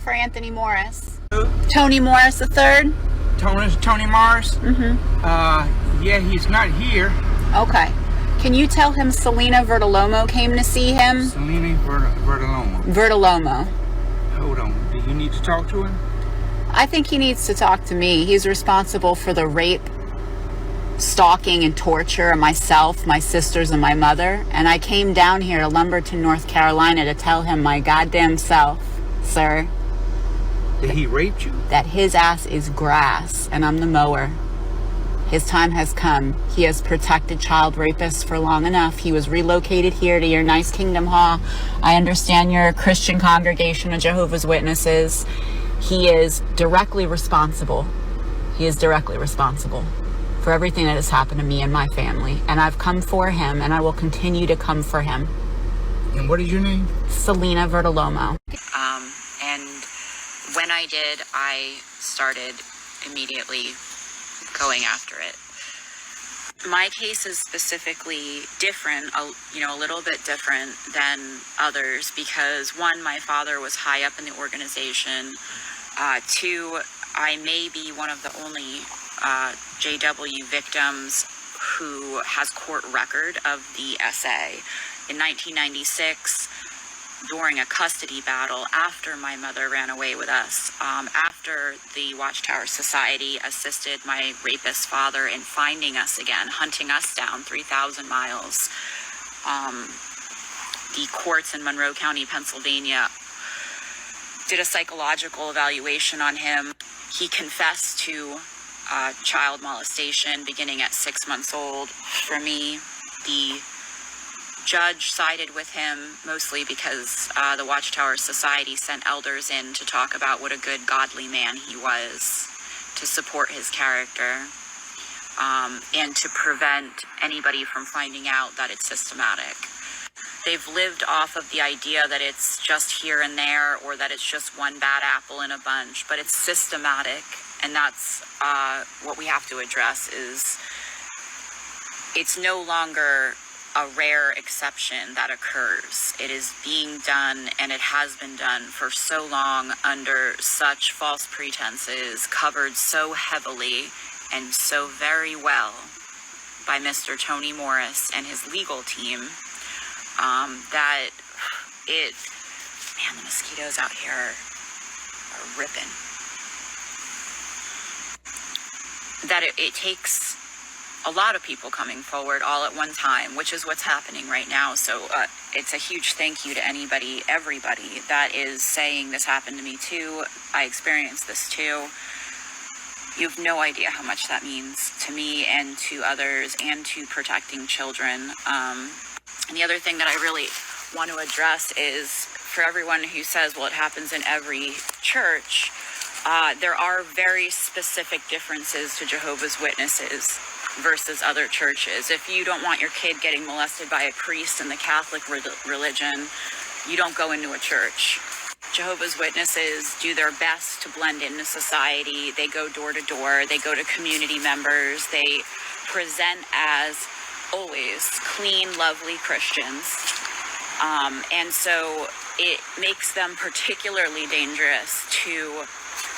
for Anthony Morris. Who? Tony Morris III? Tony Morris? Yeah, he's not here. Okay. Can you tell him Selena Vertolomo came to see him? Selena Vertolomo. Vertolomo. Hold on. Do you need to talk to him? I think he needs to talk to me. He's responsible for the rape, stalking, and torture of myself, my sisters, and my mother. And I came down here to Lumberton, North Carolina to tell him my goddamn self, sir, That he raped you? that his ass is grass and I'm the mower. His time has come. He has protected child rapists for long enough. He was relocated here to your nice Kingdom Hall. I understand you're a Christian congregation of Jehovah's Witnesses. He is directly responsible. He is directly responsible for everything that has happened to me and my family. And I've come for him, and I will continue to come for him. And what is your name? Selena Vertolomo. And when I did, I started immediately going after it. My case is specifically different, a little bit different than others because one, my father was high up in the organization. Two, I may be one of the only JW victims who has court record of the SA. In 1996, during a custody battle after my mother ran away with us, after the Watchtower Society assisted my rapist father in finding us again, hunting us down 3,000 miles, the courts in Monroe County, Pennsylvania, did a psychological evaluation on him. He confessed to child molestation beginning at 6 months old. For me, the judge sided with him mostly because the Watchtower Society sent elders in to talk about what a good, godly man he was, to support his character, and to prevent anybody from finding out that it's systematic. They've lived off of the idea that it's just here and there, or that it's just one bad apple in a bunch, but it's systematic, and that's what we have to address. Is it's no longer a rare exception that occurs. It is being done, and it has been done for so long under such false pretenses, covered so heavily and so very well by Mr. Tony Morris and his legal team, that the mosquitoes out here are ripping. That it takes a lot of people coming forward all at one time, which is what's happening right now. So it's a huge thank you to everybody that is saying this happened to me too. I experienced this too. You have no idea how much that means to me and to others and to protecting children. And the other thing that I really want to address is for everyone who says, well, it happens in every church, there are very specific differences to Jehovah's Witnesses versus other churches. If you don't want your kid getting molested by a priest in the Catholic religion, you don't go into a church. Jehovah's Witnesses do their best to blend into society. They go door to door. They go to community members. They present as always clean, lovely Christians. And so it makes them particularly dangerous to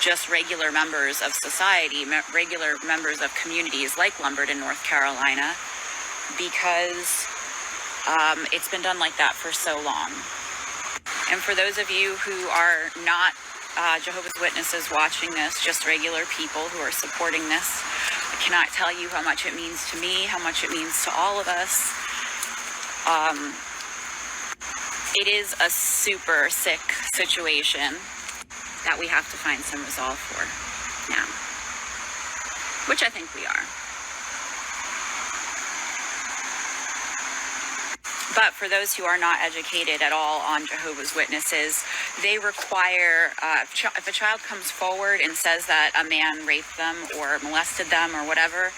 just regular members of society, regular members of communities like Lumberton, North Carolina, because it's been done like that for so long. And for those of you who are not Jehovah's Witnesses watching this, just regular people who are supporting this, I cannot tell you how much it means to me, how much it means to all of us. It is a super sick situation that we have to find some resolve for now, which I think we are. But for those who are not educated at all on Jehovah's Witnesses, they require, if a child comes forward and says that a man raped them or molested them or whatever,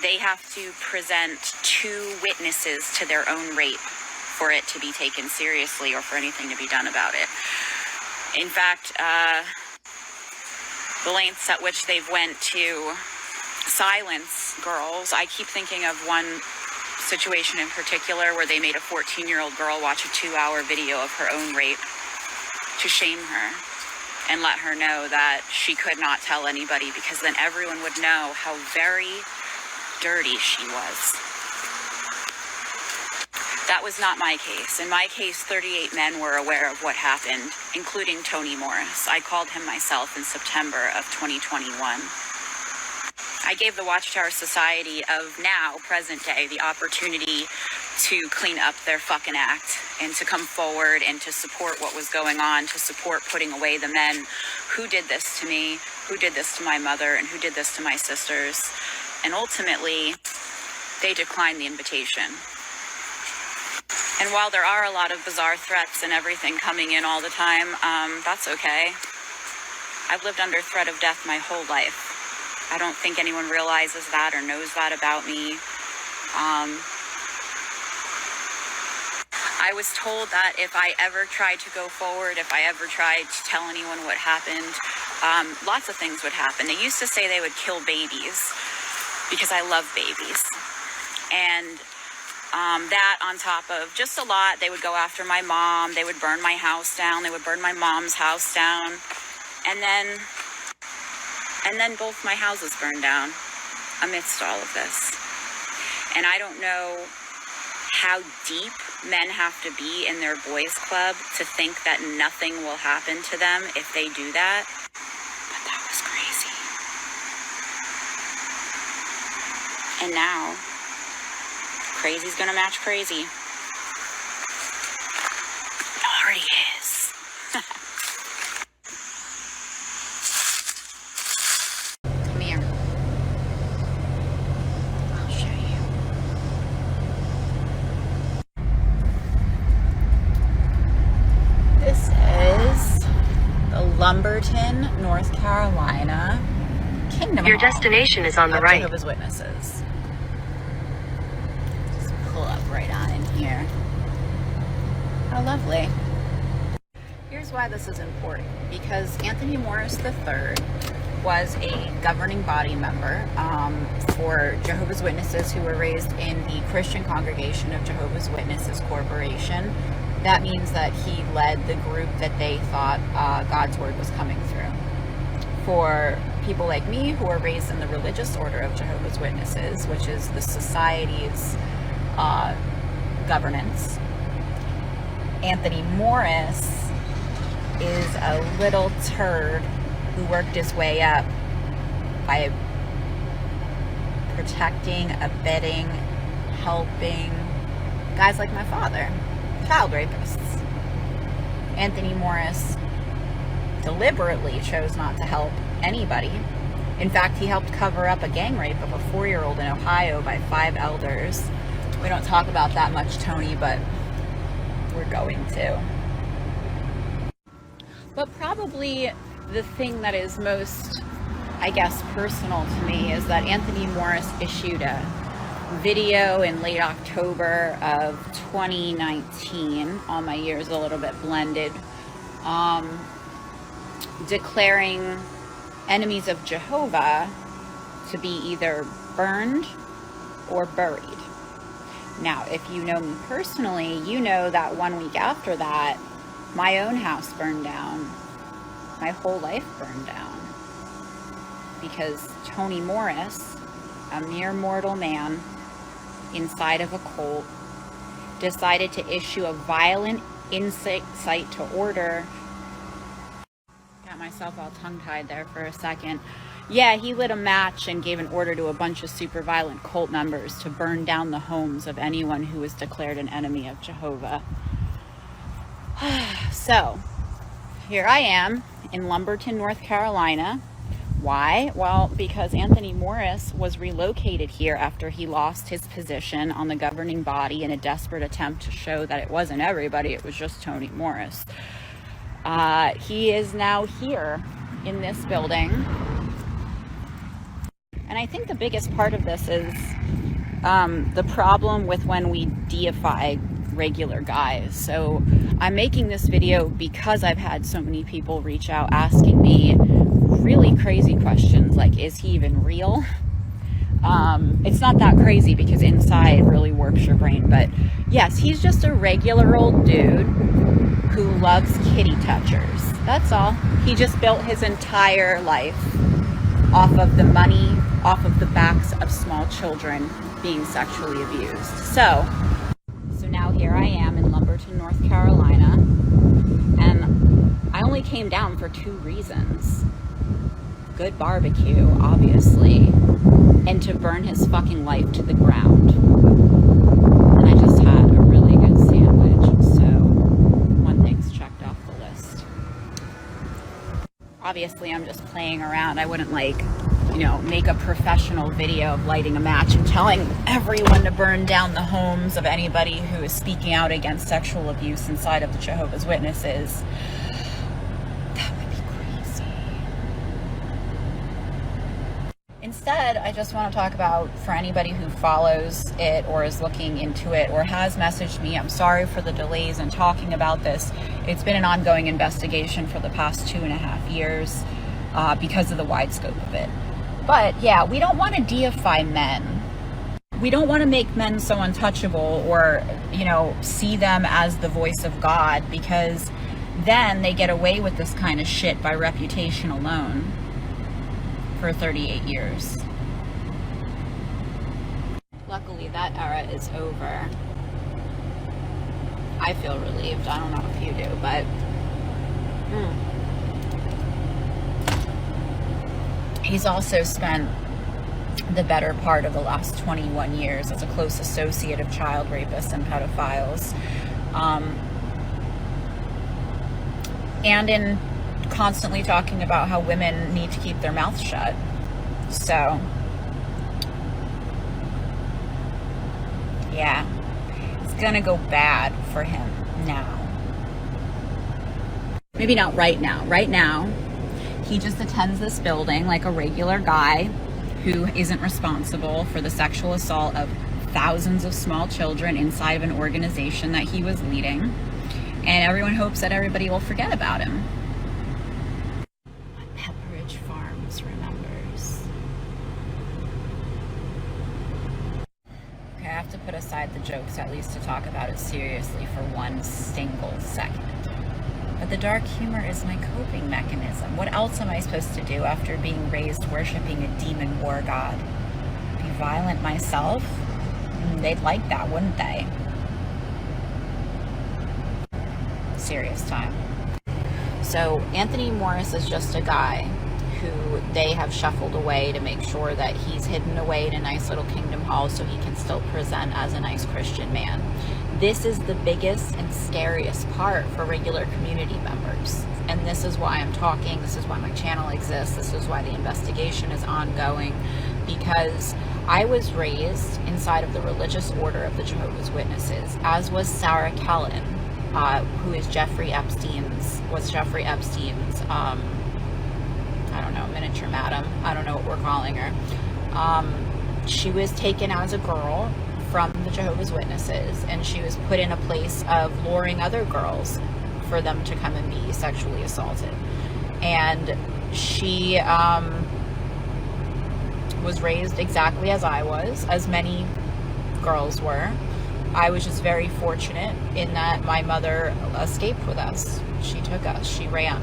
they have to present 2 witnesses to their own rape for it to be taken seriously or for anything to be done about it. In fact, the lengths at which they've went to silence girls, I keep thinking of one situation in particular where they made a 14-year-old girl watch a 2-hour video of her own rape to shame her. and let her know that she could not tell anybody, because then everyone would know how very dirty she was. That was not my case. In my case, 38 men were aware of what happened, including Tony Morris. I called him myself in September of 2021. I gave the Watchtower Society of now, present day, the opportunity to clean up their fucking act and to come forward and to support what was going on, to support putting away the men who did this to me, who did this to my mother, and who did this to my sisters. And ultimately, they declined the invitation. And while there are a lot of bizarre threats and everything coming in all the time, that's okay. I've lived under threat of death my whole life. I don't think anyone realizes that or knows that about me. I was told that if I ever tried to go forward, if I ever tried to tell anyone what happened, lots of things would happen. They used to say they would kill babies because I love babies. And that on top of just a lot, they would go after my mom, they would burn my house down, they would burn my mom's house down, and then both my houses burned down amidst all of this. And I don't know how deep men have to be in their boys club to think that nothing will happen to them if they do that, but that was crazy. And now crazy's gonna match crazy. It already is. Come here. I'll show you. This is the Lumberton, North Carolina Kingdom Your Hall destination is on the of right. Jehovah's Witnesses. Pull up right on in here. How lovely. Here's why this is important. Because Anthony Morris III was a governing body member for Jehovah's Witnesses who were raised in the Christian Congregation of Jehovah's Witnesses Corporation. That means that he led the group that they thought God's word was coming through. For people like me who are raised in the religious order of Jehovah's Witnesses, which is the society's governance, Anthony Morris is a little turd who worked his way up by protecting, abetting, helping guys like my father, child rapists. Anthony Morris deliberately chose not to help anybody. In fact, he helped cover up a gang rape of a 4-year-old in Ohio by 5 elders. We don't talk about that much, Tony, but we're going to. But probably the thing that is most, I guess, personal to me is that Anthony Morris issued a video in late October of 2019, all my years a little bit blended, declaring enemies of Jehovah to be either burned or buried. Now, if you know me personally, you know that 1 week after that, my own house burned down. My whole life burned down. Because Tony Morris, a mere mortal man inside of a cult, decided to issue a violent incite to order. Got myself all tongue-tied there for a second. Yeah, he lit a match and gave an order to a bunch of super violent cult members to burn down the homes of anyone who was declared an enemy of Jehovah. So, here I am in Lumberton, North Carolina. Why? Well, because Anthony Morris was relocated here after he lost his position on the governing body in a desperate attempt to show that it wasn't everybody, it was just Tony Morris. He is now here in this building. And I think the biggest part of this is the problem with when we deify regular guys. So I'm making this video because I've had so many people reach out asking me really crazy questions like, is he even real? It's not that crazy because inside really works your brain, but yes, he's just a regular old dude who loves kitty touchers. That's all. He just built his entire life off of the money, off of the backs of small children being sexually abused. So now here I am in Lumberton, North Carolina, and I only came down for 2 reasons. Good barbecue, obviously, and to burn his fucking life to the ground. And I just had a really good sandwich, so one thing's checked off the list. Obviously, I'm just playing around. I wouldn't make a professional video of lighting a match and telling everyone to burn down the homes of anybody who is speaking out against sexual abuse inside of the Jehovah's Witnesses. That would be crazy. Instead, I just want to talk about, for anybody who follows it or is looking into it or has messaged me, I'm sorry for the delays in talking about this. It's been an ongoing investigation for the past 2.5 years because of the wide scope of it. But yeah, we don't want to deify men. We don't want to make men so untouchable or, see them as the voice of God, because then they get away with this kind of shit by reputation alone for 38 years. Luckily, that era is over. I feel relieved. I don't know if you do, but he's also spent the better part of the last 21 years as a close associate of child rapists and pedophiles. And in constantly talking about how women need to keep their mouths shut. So, yeah, it's gonna go bad for him now. Maybe not right now. Right now, he just attends this building like a regular guy who isn't responsible for the sexual assault of thousands of small children inside of an organization that he was leading. And everyone hopes that everybody will forget about him. Pepperidge Farms remembers. Okay, I have to put aside the jokes at least to talk about it seriously for one single second. But the dark humor is my coping mechanism. What else am I supposed to do after being raised worshiping a demon war god? Be violent myself? They'd like that, wouldn't they? Serious time. So Anthony Morris is just a guy who they have shuffled away to make sure that he's hidden away in a nice little kingdom hall so he can still present as a nice Christian man. This is the biggest and scariest part for regular community members. And this is why I'm talking. This is why my channel exists. This is why the investigation is ongoing. Because I was raised inside of the religious order of the Jehovah's Witnesses, as was Sarah Kellen, who is Jeffrey Epstein's, I don't know, miniature madam. I don't know what we're calling her. She was taken as a girl from the Jehovah's Witnesses, and she was put in a place of luring other girls for them to come and be sexually assaulted. And she was raised exactly as I was, as many girls were. I was just very fortunate in that my mother escaped with us. She took us, she ran.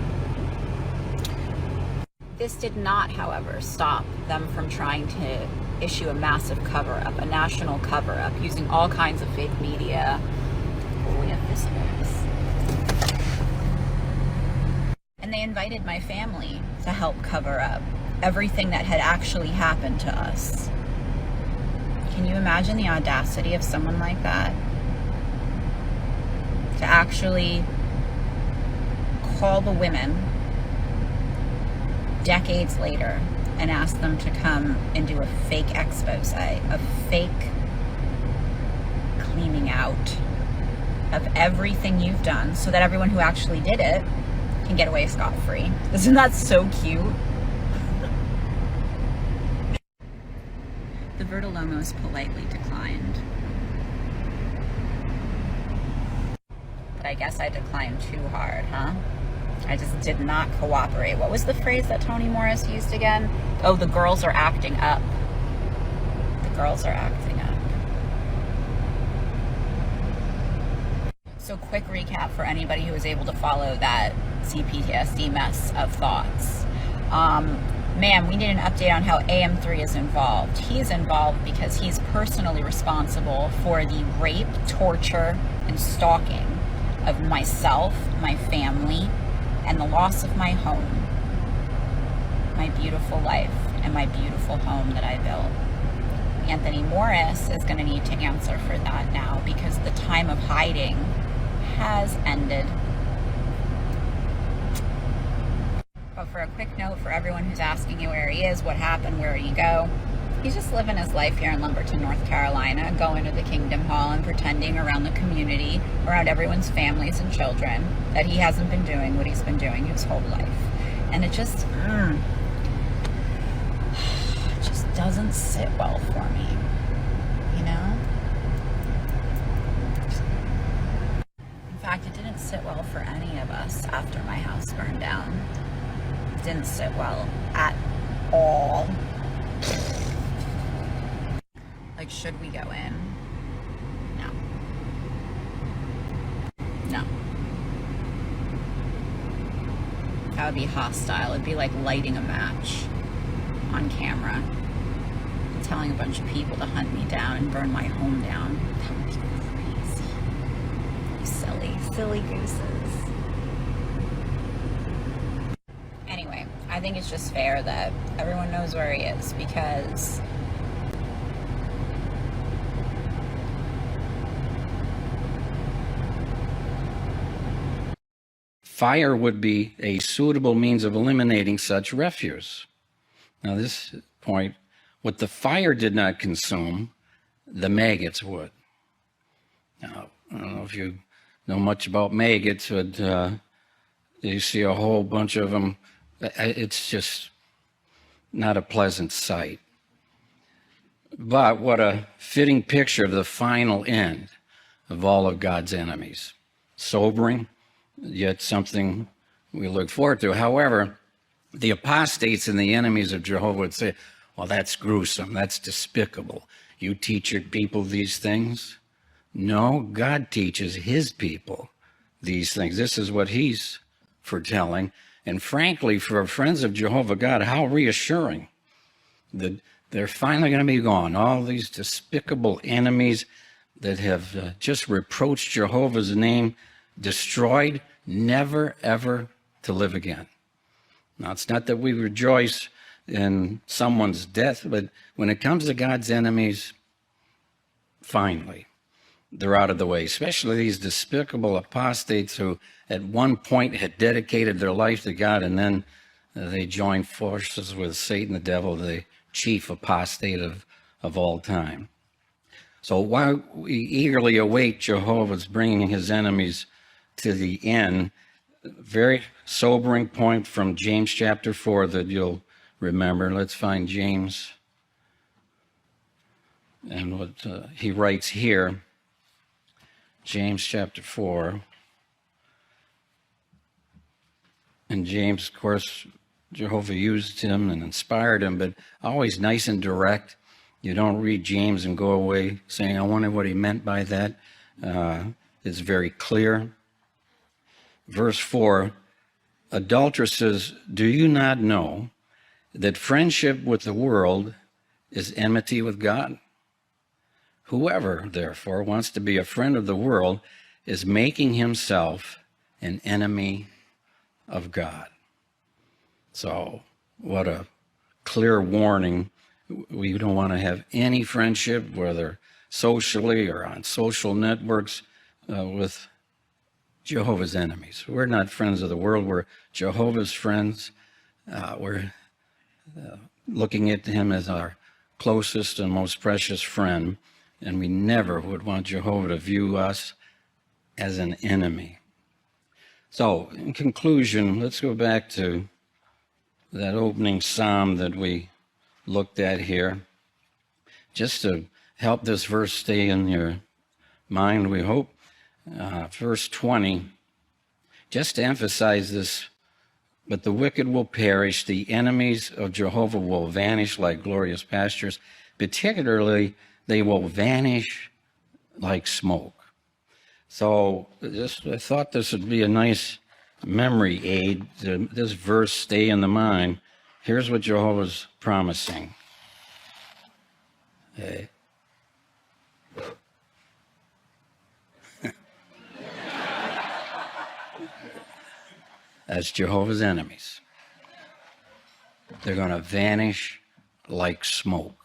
This did not, however, stop them from trying to issue a massive cover-up, a national cover-up, using all kinds of fake media. Oh, we have visitors. And they invited my family to help cover up everything that had actually happened to us. Can you imagine the audacity of someone like that? To actually call the women decades later and ask them to come and do a fake expose, a fake cleaning out of everything you've done so that everyone who actually did it can get away scot-free. Isn't that so cute? The Vertilomos politely declined. But I guess I declined too hard, huh? I just did not cooperate. What was the phrase that Toni Morris used again? Oh, the girls are acting up. The girls are acting up. So quick recap for anybody who was able to follow that CPTSD mess of thoughts. Ma'am, we need an update on how AM3 is involved. He is involved because he's personally responsible for the rape, torture, and stalking of myself, my family, and the loss of my home, my beautiful life, and my beautiful home that I built. Anthony Morris is going to need to answer for that now because the time of hiding has ended. But for a quick note for everyone who's asking you where he is, what happened, where did he go, he's just living his life here in Lumberton, North Carolina, going to the Kingdom Hall and pretending around the community, around everyone's families and children, that he hasn't been doing what he's been doing his whole life. And it just doesn't sit well for me, you know? In fact, it didn't sit well for any of us after my house burned down. It didn't sit well at all. Like, should we go in? No. No. That would be hostile. It'd be like lighting a match on camera. Telling a bunch of people to hunt me down and burn my home down. That would be crazy. You silly gooses. Anyway, I think it's just fair that everyone knows where he is because fire would be a suitable means of eliminating such refuse. Now, this point, what the fire did not consume, the maggots would. Now, I don't know if you know much about maggots, but you see a whole bunch of them. It's just not a pleasant sight. But what a fitting picture of the final end of all of God's enemies. Sobering, yet something we look forward to. However, the apostates and the enemies of Jehovah would say, well, that's gruesome. That's despicable. You teach your people these things? No, God teaches his people these things. This is what he's foretelling. And frankly, for friends of Jehovah God, how reassuring that they're finally going to be gone. All these despicable enemies that have just reproached Jehovah's name, destroyed, never, ever to live again. Now, it's not that we rejoice in someone's death, but when it comes to God's enemies, finally, they're out of the way, especially these despicable apostates who at one point had dedicated their life to God, and then they joined forces with Satan, the devil, the chief apostate of all time. So while we eagerly await Jehovah's bringing his enemies to the end, very sobering point from James chapter 4 that you'll remember. Let's find James and what he writes here. James chapter 4. And James, of course, Jehovah used him and inspired him, but always nice and direct. You don't read James and go away saying, I wonder what he meant by that. It's very clear. Verse 4, adulteresses, do you not know that friendship with the world is enmity with God? Whoever, therefore, wants to be a friend of the world is making himself an enemy of God. So, what a clear warning. We don't want to have any friendship, whether socially or on social networks, with Jehovah's enemies. We're not friends of the world. We're Jehovah's friends. We're looking at him as our closest and most precious friend, and we never would want Jehovah to view us as an enemy. So, in conclusion, let's go back to that opening psalm that we looked at here, just to help this verse stay in your mind, we hope. Verse 20, just to emphasize this, but the wicked will perish, the enemies of Jehovah will vanish like glorious pastures, particularly they will vanish like smoke. So I thought this would be a nice memory aid. This verse stay in the mind. Here's what Jehovah's promising. As Jehovah's enemies, they're going to vanish like smoke.